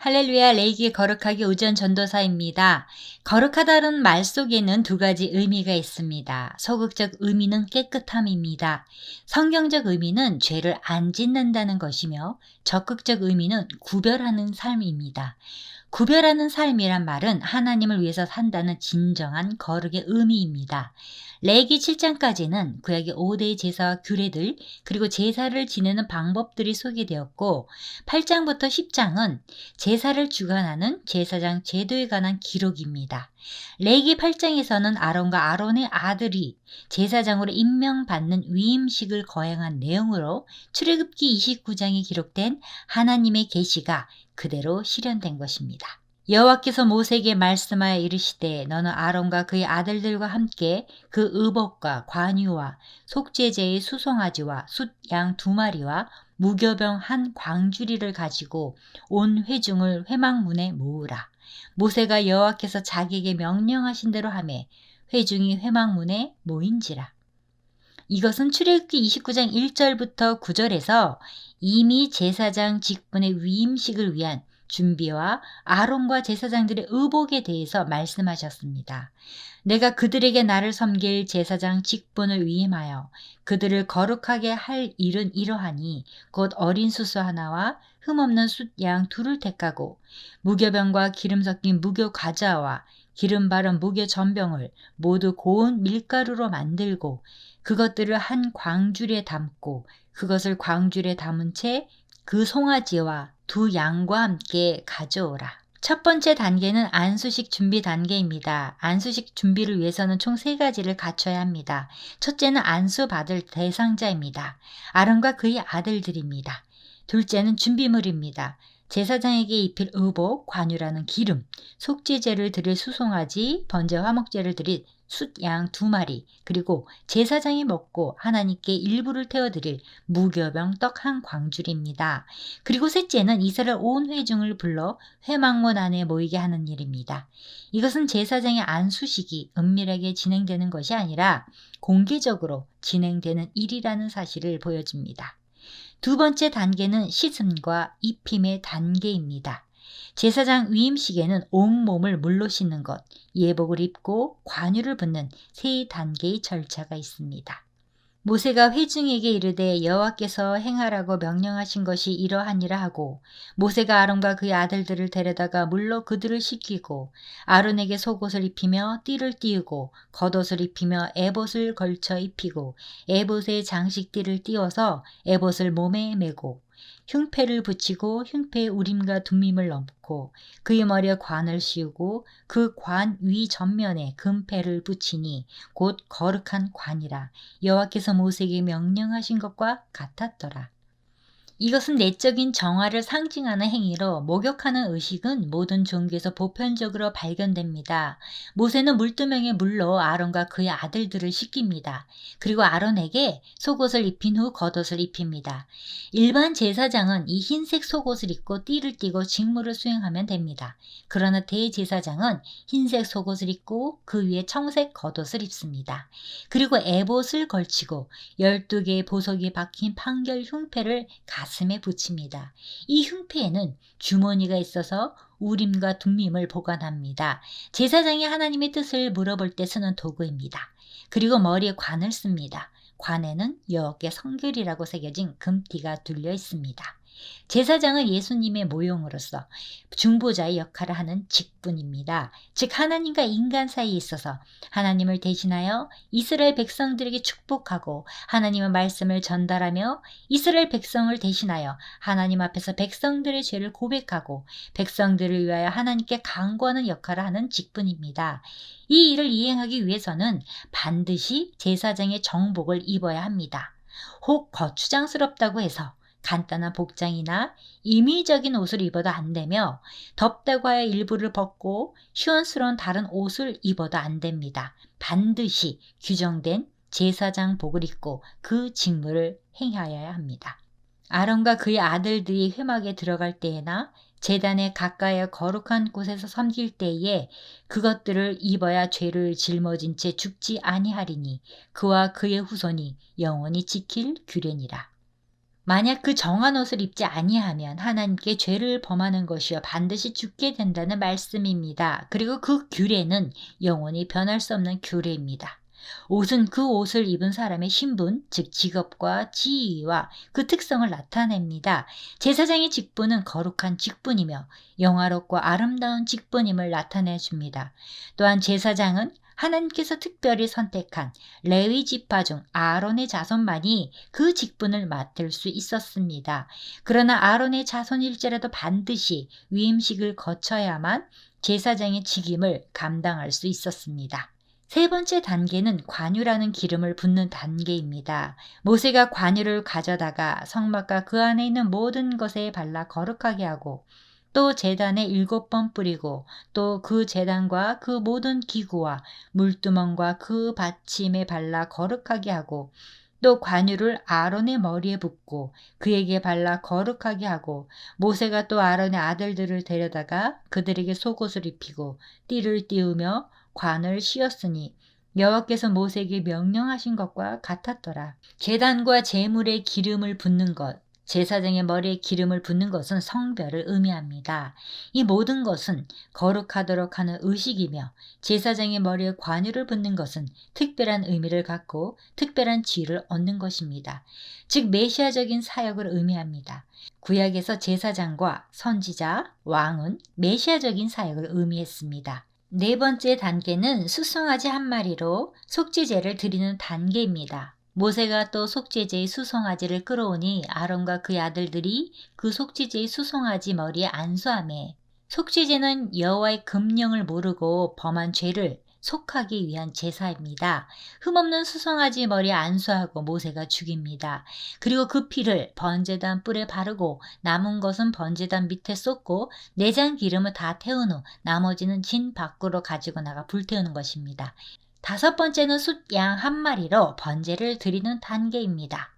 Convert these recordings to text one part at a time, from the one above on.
할렐루야, 레이기 거룩하기 우전 전도사입니다. 거룩하다는 말 속에는 두 가지 의미가 있습니다. 소극적 의미는 깨끗함입니다. 성경적 의미는 죄를 안 짓는다는 것이며 적극적 의미는 구별하는 삶입니다. 구별하는 삶이란 말은 하나님을 위해서 산다는 진정한 거룩의 의미입니다. 레위기 7장까지는 구약의 5대 제사와 규례들 그리고 제사를 지내는 방법들이 소개되었고 8장부터 10장은 제사를 주관하는 제사장 제도에 관한 기록입니다. 레위기 8장에서는 아론과 아론의 아들이 제사장으로 임명받는 위임식을 거행한 내용으로 출애굽기 29장에 기록된 하나님의 계시가 그대로 실현된 것입니다. 여호와께서 모세에게 말씀하여 이르시되 너는 아론과 그의 아들들과 함께 그 의복과 관유와 속죄제의 수송아지와 숫양 2마리와 무교병 한 광주리를 가지고 온 회중을 회막문에 모으라. 모세가 여호와께서 자기에게 명령하신 대로 하매 회중이 회막문에 모인지라. 이것은 출애굽기 29장 1절부터 9절에서 이미 제사장 직분의 위임식을 위한 준비와 아론과 제사장들의 의복에 대해서 말씀하셨습니다. 내가 그들에게 나를 섬길 제사장 직분을 위임하여 그들을 거룩하게 할 일은 이러하니 곧 어린 수수 하나와 흠없는 숫양 2를 택하고 무교병과 기름 섞인 무교 과자와 기름 바른 무교 전병을 모두 고운 밀가루로 만들고 그것들을 한 광주리에 담고 그것을 광주리에 담은 채 그 송아지와 2 양과 함께 가져오라. 첫 번째 단계는 안수식 준비 단계입니다. 안수식 준비를 위해서는 총 3가지를 갖춰야 합니다. 첫째는 안수 받을 대상자입니다. 아론과 그의 아들들입니다. 둘째는 준비물입니다. 제사장에게 입힐 의복, 관유라는 기름, 속죄제를 드릴 수송아지, 번제 화목제를 드릴 숫양 2마리, 그리고 제사장이 먹고 하나님께 일부를 태워드릴 무교병 떡 1광주리입니다. 그리고 셋째는 이스라엘 온 회중을 불러 회막문 안에 모이게 하는 일입니다. 이것은 제사장의 안수식이 은밀하게 진행되는 것이 아니라 공개적으로 진행되는 일이라는 사실을 보여줍니다. 두 번째 단계는 씻음과 입힘의 단계입니다. 제사장 위임식에는 온몸을 물로 씻는 것, 예복을 입고 관유를 붓는 3단계의 절차가 있습니다. 모세가 회중에게 이르되 여호와께서 행하라고 명령하신 것이 이러하니라 하고 모세가 아론과 그의 아들들을 데려다가 물로 그들을 씻기고 아론에게 속옷을 입히며 띠를 띠우고 겉옷을 입히며 에봇을 걸쳐 입히고 에봇에 장식띠를 띄워서 에봇을 몸에 메고 흉패를 붙이고 흉패에 우림과 둠밈을 넣고 그의 머리에 관을 씌우고 그 관 위 전면에 금패를 붙이니 곧 거룩한 관이라 여호와께서 모세에게 명령하신 것과 같았더라. 이것은 내적인 정화를 상징하는 행위로 목욕하는 의식은 모든 종교에서 보편적으로 발견됩니다. 모세는 물두멍에 물로 아론과 그의 아들들을 씻깁니다. 그리고 아론에게 속옷을 입힌 후 겉옷을 입힙니다. 일반 제사장은 이 흰색 속옷을 입고 띠를 띠고 직무를 수행하면 됩니다. 그러나 대제사장은 흰색 속옷을 입고 그 위에 청색 겉옷을 입습니다. 그리고 에봇을 걸치고 12개의 보석이 박힌 판결 흉패를 가슴에 붙입니다. 이 흉패에는 주머니가 있어서 우림과 둠밈을 보관합니다. 제사장이 하나님의 뜻을 물어볼 때 쓰는 도구입니다. 그리고 머리에 관을 씁니다. 관에는 여호와께 성결이라고 새겨진 금띠가 둘려 있습니다. 제사장은 예수님의 모형으로서 중보자의 역할을 하는 직분입니다. 즉 하나님과 인간 사이에 있어서 하나님을 대신하여 이스라엘 백성들에게 축복하고 하나님의 말씀을 전달하며 이스라엘 백성을 대신하여 하나님 앞에서 백성들의 죄를 고백하고 백성들을 위하여 하나님께 간구하는 역할을 하는 직분입니다. 이 일을 이행하기 위해서는 반드시 제사장의 정복을 입어야 합니다. 혹 거추장스럽다고 해서 간단한 복장이나 임의적인 옷을 입어도 안 되며 덥다고 하여 일부를 벗고 시원스러운 다른 옷을 입어도 안 됩니다. 반드시 규정된 제사장복을 입고 그 직무를 행하여야 합니다. 아론과 그의 아들들이 회막에 들어갈 때에나 제단에 가까이 거룩한 곳에서 섬길 때에 그것들을 입어야 죄를 짊어진 채 죽지 아니하리니 그와 그의 후손이 영원히 지킬 규례니라. 만약 그 정한 옷을 입지 아니하면 하나님께 죄를 범하는 것이요 반드시 죽게 된다는 말씀입니다. 그리고 그 규례는 영원히 변할 수 없는 규례입니다. 옷은 그 옷을 입은 사람의 신분, 즉 직업과 지위와 그 특성을 나타냅니다. 제사장의 직분은 거룩한 직분이며 영화롭고 아름다운 직분임을 나타내 줍니다. 또한 제사장은 하나님께서 특별히 선택한 레위 지파 중 아론의 자손만이 그 직분을 맡을 수 있었습니다. 그러나 아론의 자손일지라도 반드시 위임식을 거쳐야만 제사장의 직임을 감당할 수 있었습니다. 세 번째 단계는 관유라는 기름을 붓는 단계입니다. 모세가 관유를 가져다가 성막과 그 안에 있는 모든 것에 발라 거룩하게 하고 또 제단에 7번 뿌리고 또 그 제단과 그 모든 기구와 물두멍과 그 받침에 발라 거룩하게 하고 또 관유를 아론의 머리에 붓고 그에게 발라 거룩하게 하고 모세가 또 아론의 아들들을 데려다가 그들에게 속옷을 입히고 띠를 띄우며 관을 씌웠으니 여호와께서 모세에게 명령하신 것과 같았더라. 제단과 제물에 기름을 붓는 것, 제사장의 머리에 기름을 붓는 것은 성별을 의미합니다. 이 모든 것은 거룩하도록 하는 의식이며 제사장의 머리에 관유를 붓는 것은 특별한 의미를 갖고 특별한 지위를 얻는 것입니다. 즉 메시아적인 사역을 의미합니다. 구약에서 제사장과 선지자, 왕은 메시아적인 사역을 의미했습니다. 네 번째 단계는 수송아지 한 마리로 속죄제를 드리는 단계입니다. 모세가 또 속죄제의 수송아지를 끌어오니 아론과 그의 아들들이 그 속죄제의 수송아지 머리에 안수하매 속죄제는 여호와의 금령을 모르고 범한 죄를 속하기 위한 제사입니다. 흠없는 수송아지 머리에 안수하고 모세가 죽입니다. 그리고 그 피를 번제단 뿔에 바르고 남은 것은 번제단 밑에 쏟고 내장 기름을 다 태운 후 나머지는 진 밖으로 가지고 나가 불태우는 것입니다. 다섯 번째는 숫양 한 마리로 번제를 드리는 단계입니다.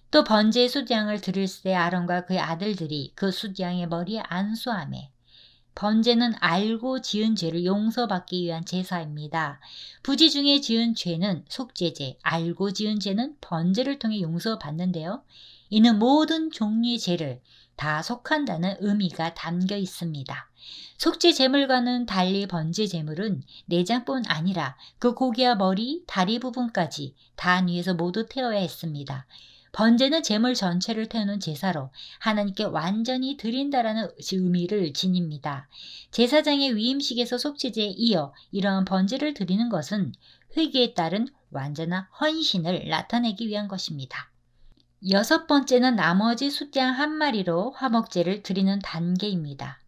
또 번제의 숫양을 드릴 때 아론과 그의 아들들이 그 숫양의 머리에 안수하매 번제는 알고 지은 죄를 용서받기 위한 제사입니다. 부지 중에 지은 죄는 속죄제, 알고 지은 죄는 번제를 통해 용서받는데요. 이는 모든 종류의 죄를 다 속한다는 의미가 담겨 있습니다. 속죄 제물과는 달리 번제 제물은 내장뿐 아니라 그 고기와 머리, 다리 부분까지 단 위에서 모두 태워야 했습니다. 번제는 제물 전체를 태우는 제사로 하나님께 완전히 드린다라는 의미를 지닙니다. 제사장의 위임식에서 속죄제에 이어 이러한 번제를 드리는 것은 회개에 따른 완전한 헌신을 나타내기 위한 것입니다. 여섯 번째는 나머지 숫양 한 마리로 화목제를 드리는 단계입니다.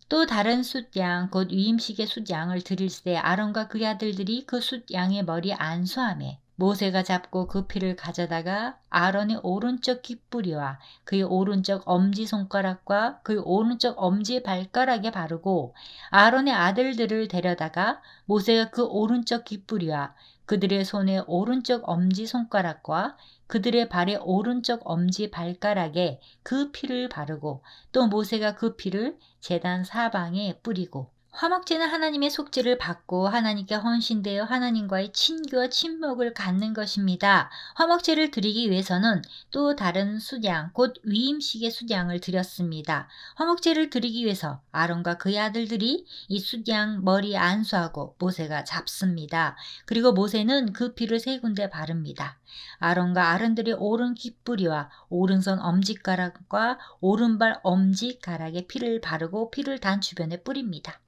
또 다른 숫양 곧 위임식의 숫양을 드릴 때 아론과 그의 아들들이 그 숫양의 머리에 안수하매 모세가 잡고 그 피를 가져다가 아론의 오른쪽 귓뿌리와 그의 오른쪽 엄지손가락과 그의 오른쪽 엄지발가락에 바르고 아론의 아들들을 데려다가 모세가 그 오른쪽 귓뿌리와 그들의 손의 오른쪽 엄지손가락과 그들의 발의 오른쪽 엄지발가락에 그 피를 바르고 또 모세가 그 피를 제단 사방에 뿌리고 화목제는 하나님의 속죄를 받고 하나님께 헌신되어 하나님과의 친교와 친목을 갖는 것입니다. 화목제를 드리기 위해서는 또 다른 숫양, 곧 위임식의 숫양을 드렸습니다. 화목제를 드리기 위해서 아론과 그의 아들들이 이 숫양 머리에 안수하고 모세가 잡습니다. 그리고 모세는 그 피를 세 군데 바릅니다. 아론과 아론들의 오른 귓뿌리와 오른손 엄지가락과 오른발 엄지가락에 피를 바르고 피를 단 주변에 뿌립니다.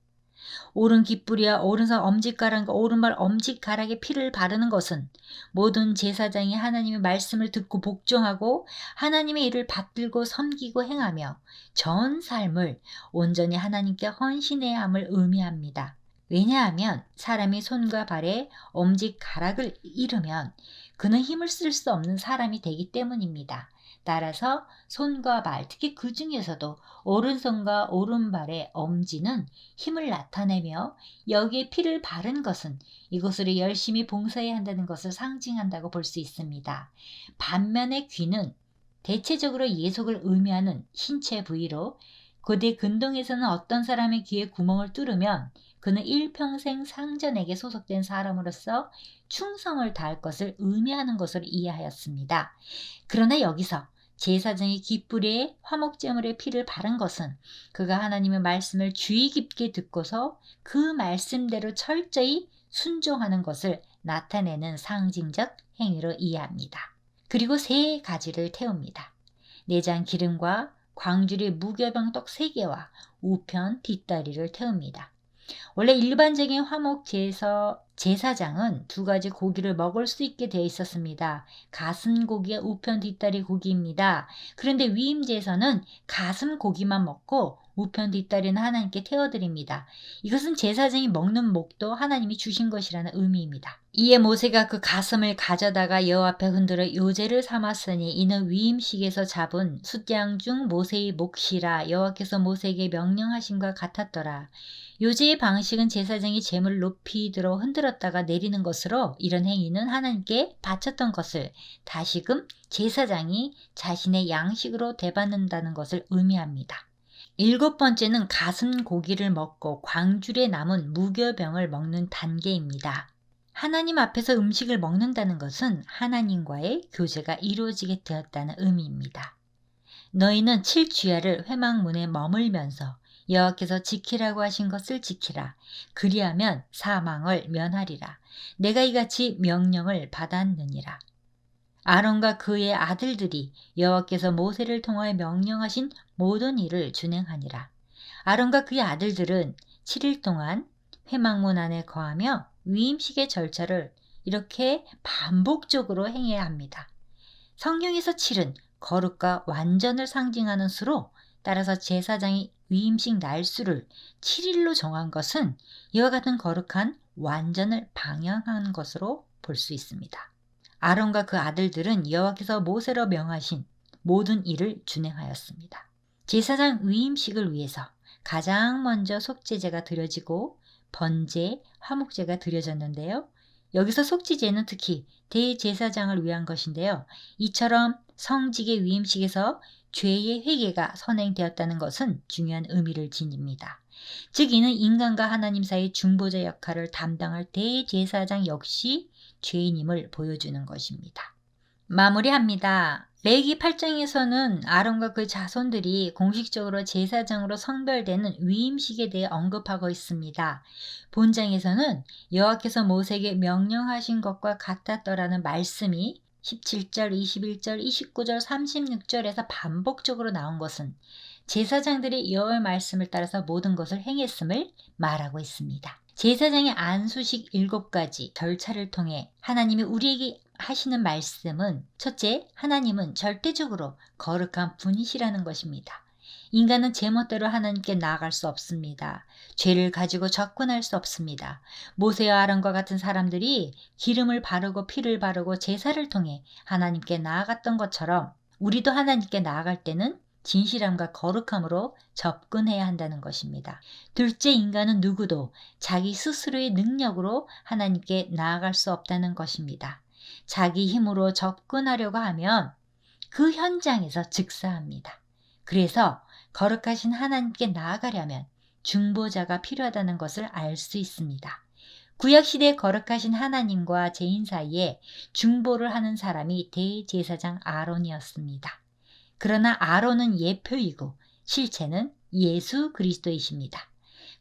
오른 귓뿌리와 오른손 엄지가락과 오른발 엄지가락에 피를 바르는 것은 모든 제사장이 하나님의 말씀을 듣고 복종하고 하나님의 일을 받들고 섬기고 행하며 전 삶을 온전히 하나님께 헌신해야 함을 의미합니다. 왜냐하면 사람이 손과 발에 엄지가락을 잃으면 그는 힘을 쓸 수 없는 사람이 되기 때문입니다. 따라서 손과 발, 특히 그 중에서도 오른손과 오른발의 엄지는 힘을 나타내며 여기에 피를 바른 것은 이것으로 열심히 봉사해야 한다는 것을 상징한다고 볼 수 있습니다. 반면에 귀는 대체적으로 예속을 의미하는 신체 부위로 고대 근동에서는 어떤 사람의 귀에 구멍을 뚫으면 그는 일평생 상전에게 소속된 사람으로서 충성을 다할 것을 의미하는 것으로 이해하였습니다. 그러나 여기서 제사장이 깃불에 화목제물의 피를 바른 것은 그가 하나님의 말씀을 주의 깊게 듣고서 그 말씀대로 철저히 순종하는 것을 나타내는 상징적 행위로 이해합니다. 그리고 3가지를 태웁니다. 내장 기름과 광주리 무교병떡 3개와 우편 뒷다리를 태웁니다. 원래 일반적인 화목제에서 제사장은 2가지 고기를 먹을 수 있게 되어 있었습니다. 가슴 고기와 우편 뒷다리 고기입니다. 그런데 위임제에서는 가슴 고기만 먹고 우편 뒷다리는 하나님께 태워드립니다. 이것은 제사장이 먹는 목도 하나님이 주신 것이라는 의미입니다. 이에 모세가 그 가슴을 가져다가 여호와 앞에 흔들어 요제를 삼았으니 이는 위임식에서 잡은 숫양 중 모세의 몫이라 여호와께서 모세에게 명령하심과 같았더라. 요제의 방식은 제사장이 제물을 높이 들어 흔들었다가 내리는 것으로 이런 행위는 하나님께 바쳤던 것을 다시금 제사장이 자신의 양식으로 되받는다는 것을 의미합니다. 7번째는 가슴 고기를 먹고 광줄에 남은 무교병을 먹는 단계입니다. 하나님 앞에서 음식을 먹는다는 것은 하나님과의 교제가 이루어지게 되었다는 의미입니다. 너희는 7주야를 회막문에 머물면서 여호와께서 지키라고 하신 것을 지키라. 그리하면 사망을 면하리라. 내가 이같이 명령을 받았느니라. 아론과 그의 아들들이 여호와께서 모세를 통하여 명령하신 모든 일을 준행하니라. 아론과 그의 아들들은 7일 동안 회막문 안에 거하며 위임식의 절차를 이렇게 반복적으로 행해야 합니다. 성경에서 7은 거룩과 완전을 상징하는 수로 따라서 제사장이 위임식 날수를 7일로 정한 것은 이와 같은 거룩한 완전을 방향한 것으로 볼 수 있습니다. 아론과 그 아들들은 여호와께서 모세로 명하신 모든 일을 준행하였습니다. 제사장 위임식을 위해서 가장 먼저 속죄제가 드려지고 번제, 화목제가 드려졌는데요. 여기서 속죄제는 특히 대제사장을 위한 것인데요. 이처럼 성직의 위임식에서 죄의 회개가 선행되었다는 것은 중요한 의미를 지닙니다. 즉 이는 인간과 하나님 사이 중보자 역할을 담당할 대제사장 역시 죄인임을 보여주는 것입니다. 마무리합니다. 레위기 8장에서는 아론과 그 자손들이 공식적으로 제사장으로 성별되는 위임식에 대해 언급하고 있습니다. 본장에서는 여호와께서 모세에게 명령하신 것과 같았더라는 말씀이 17절, 21절, 29절, 36절에서 반복적으로 나온 것은 제사장들이 여호와의 말씀을 따라서 모든 것을 행했음을 말하고 있습니다. 제사장의 안수식 7가지 절차를 통해 하나님이 우리에게 하시는 말씀은 첫째, 하나님은 절대적으로 거룩한 분이시라는 것입니다. 인간은 제멋대로 하나님께 나아갈 수 없습니다. 죄를 가지고 접근할 수 없습니다. 모세와 아론과 같은 사람들이 기름을 바르고 피를 바르고 제사를 통해 하나님께 나아갔던 것처럼 우리도 하나님께 나아갈 때는 진실함과 거룩함으로 접근해야 한다는 것입니다. 둘째, 인간은 누구도 자기 스스로의 능력으로 하나님께 나아갈 수 없다는 것입니다. 자기 힘으로 접근하려고 하면 그 현장에서 즉사합니다. 그래서 거룩하신 하나님께 나아가려면 중보자가 필요하다는 것을 알 수 있습니다. 구약시대에 거룩하신 하나님과 죄인 사이에 중보를 하는 사람이 대제사장 아론이었습니다. 그러나 아론은 예표이고 실체는 예수 그리스도이십니다.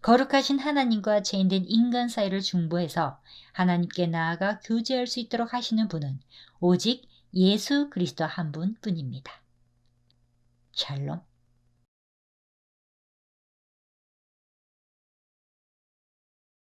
거룩하신 하나님과 죄인된 인간 사이를 중보해서 하나님께 나아가 교제할 수 있도록 하시는 분은 오직 예수 그리스도 한 분뿐입니다. 샬롬.